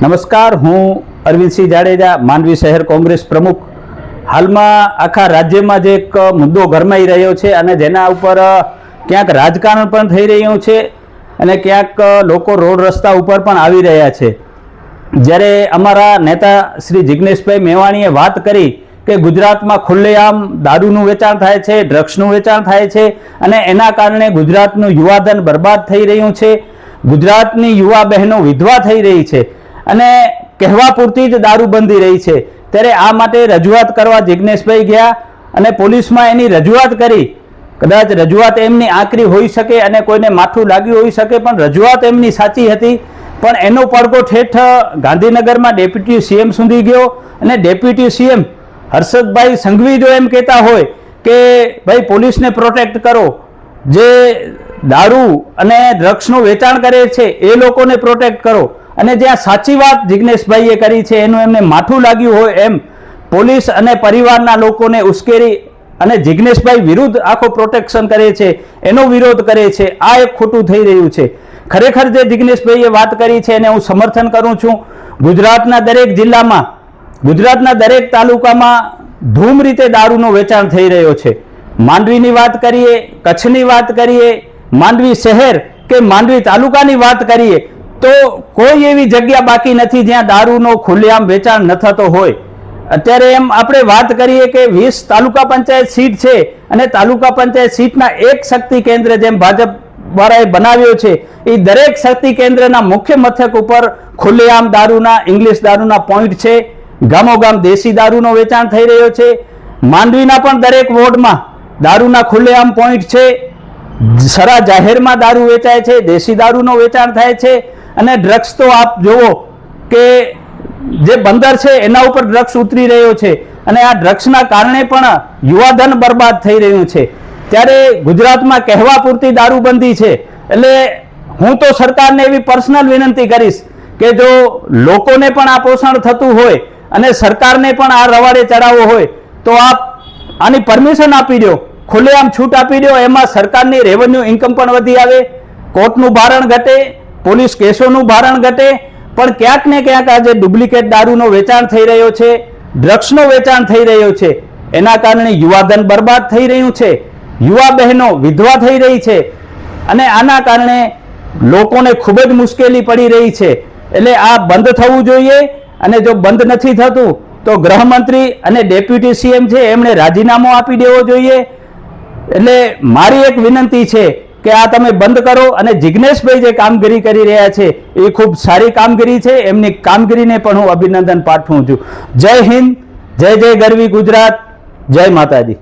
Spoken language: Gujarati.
નમસ્કાર, હું અરવિંદસિંહ જાડેજા, માંડવી શહેર કોંગ્રેસ પ્રમુખ. હાલમાં આખા રાજ્યમાં જે એક મુદ્દો ગરમાઈ રહ્યો છે અને જેના ઉપર ક્યાંક રાજકારણ પણ થઈ રહ્યું છે અને ક્યાંક લોકો રોડ રસ્તા ઉપર પણ આવી રહ્યા છે. જ્યારે અમારા નેતા શ્રી જિગ્નેશભાઈ મેવાણીએ વાત કરી કે ગુજરાતમાં ખુલ્લેઆમ દારૂનું વેચાણ થાય છે, ડ્રગ્સનું વેચાણ થાય છે અને એના કારણે ગુજરાતનું યુવાધન બરબાદ થઈ રહ્યું છે, ગુજરાતની યુવા બહેનો વિધવા થઈ રહી છે અને કહેવા પૂરતી જ દારૂ બંધી રહી છે. ત્યારે આ માટે રજૂઆત કરવા જિગ્નેશભાઈ ગયા અને પોલીસમાં એની રજૂઆત કરી. કદાચ રજૂઆત એમની આકરી હોઈ શકે અને કોઈને માથું લાગ્યું હોઈ શકે, પણ રજૂઆત એમની સાચી હતી. પણ એનો પડઘો ઠેઠ ગાંધીનગરમાં ડેપ્યુટી સીએમ સુધી ગયો અને ડેપ્યુટી સીએમ હર્ષદભાઈ સંઘવી જો એમ કહેતા હોય કે ભાઈ પોલીસને પ્રોટેક્ટ કરો, જે દારૂ અને ડ્રગ્સનું વેચાણ કરે છે એ લોકોને પ્રોટેક્ટ કરો, અને જ્યાં સાચી વાત જિગ્નેશભાઈએ કરી છે એનું એમને માથું લાગ્યું હોય એમ પોલીસ અને પરિવારના લોકોને ઉશ્કેરી અને જિગ્નેશભાઈ વિરુદ્ધ આખો પ્રોટેક્શન કરે છે, એનો વિરોધ કરે છે. આ એક ખોટું થઈ રહ્યું છે. ખરેખર જે જિગ્નેશભાઈએ વાત કરી છે એને હું સમર્થન કરું છું. ગુજરાતના દરેક જિલ્લામાં, ગુજરાતના દરેક તાલુકામાં ધૂમ રીતે દારૂનું વેચાણ થઈ રહ્યો છે. માંડવીની વાત કરીએ, કચ્છની વાત કરીએ, માંડવી શહેર કે માંડવી તાલુકાની વાત કરીએ તો કોઈ એવી જગ્યા બાકી નથી જ્યાં દારૂનો ખુલ્લેઆમ વેચાણ ન થતો હોય. અત્યારે એમ આપણે વાત કરીએ કે 20 તાલુકા પંચાયત સીટ છે અને તાલુકા પંચાયત સીટના એક શક્તિ કેન્દ્ર જેમ ભાજપ વાળાએ બનાવ્યો છે, એ દરેક શક્તિ કેન્દ્રના મુખ્ય મથક ઉપર ખુલ્લેઆમ દારૂના, ઇંગ્લિશ દારૂના પોઈન્ટ છે. ગામોગામ દેશી દારૂનો વેચાણ થઈ રહ્યો છે. માંડવીના પણ દરેક વોર્ડમાં દારૂના ખુલ્લેઆમ પોઈન્ટ છે. સરા જાહેરમાં દારૂ વેચાય છે, દેશી દારૂનો વેચાણ થાય છે. અને ડ્રગ્સ તો આપ જુઓ કે જે બંદર છે એના ઉપર ડ્રગ્સ ઉતરી રહ્યો છે અને આ ડ્રગ્સના કારણે પણ યુવાધન બરબાદ થઈ રહ્યું છે. ત્યારે ગુજરાતમાં કહેવા પૂરતી દારૂબંધી છે. એટલે હું તો સરકારને એવી પર્સનલ વિનંતી કરીશ કે જો લોકોને પણ આ પોષણ થતું હોય અને સરકારને પણ આ રવાડે ચડાવવો હોય તો આપ આની પરમિશન આપી દો, ખુલ્લેઆમ છૂટ આપી દો. એમાં સરકારની રેવન્યુ ઇન્કમ પણ વધી આવે, કોર્ટનું ભારણ ઘટે, પોલીસ કેસોનું ભારણ ઘટે. પણ ક્યાંક ને ક્યાંક આજે ડુપ્લિકેટ દારૂનો વેચાણ થઈ રહ્યો છે, ડ્રગ્સનો વેચાણ થઈ રહ્યો છે, એના કારણે યુવાધન બરબાદ થઈ રહ્યું છે, યુવા બહેનો વિધવા થઈ રહી છે અને આના કારણે લોકોને ખૂબ જ મુશ્કેલી પડી રહી છે. એટલે આ બંધ થવું જોઈએ અને જો બંધ નથી થતું તો ગૃહમંત્રી અને ડેપ્યુટી સીએમ છે એમણે રાજીનામું આપી દેવો જોઈએ. એટલે મારી એક વિનંતી છે કે આ તમે બંધ કરો. અને જિગ્નેશભાઈ જે કામગીરી કરી રહ્યા છે એ ખૂબ સારી કામગીરી છે. એમની કામગીરીને પણ હું અભિનંદન પાઠવું છું. જય હિન્દ, જય જય ગરવી ગુજરાત, જય માતાજી.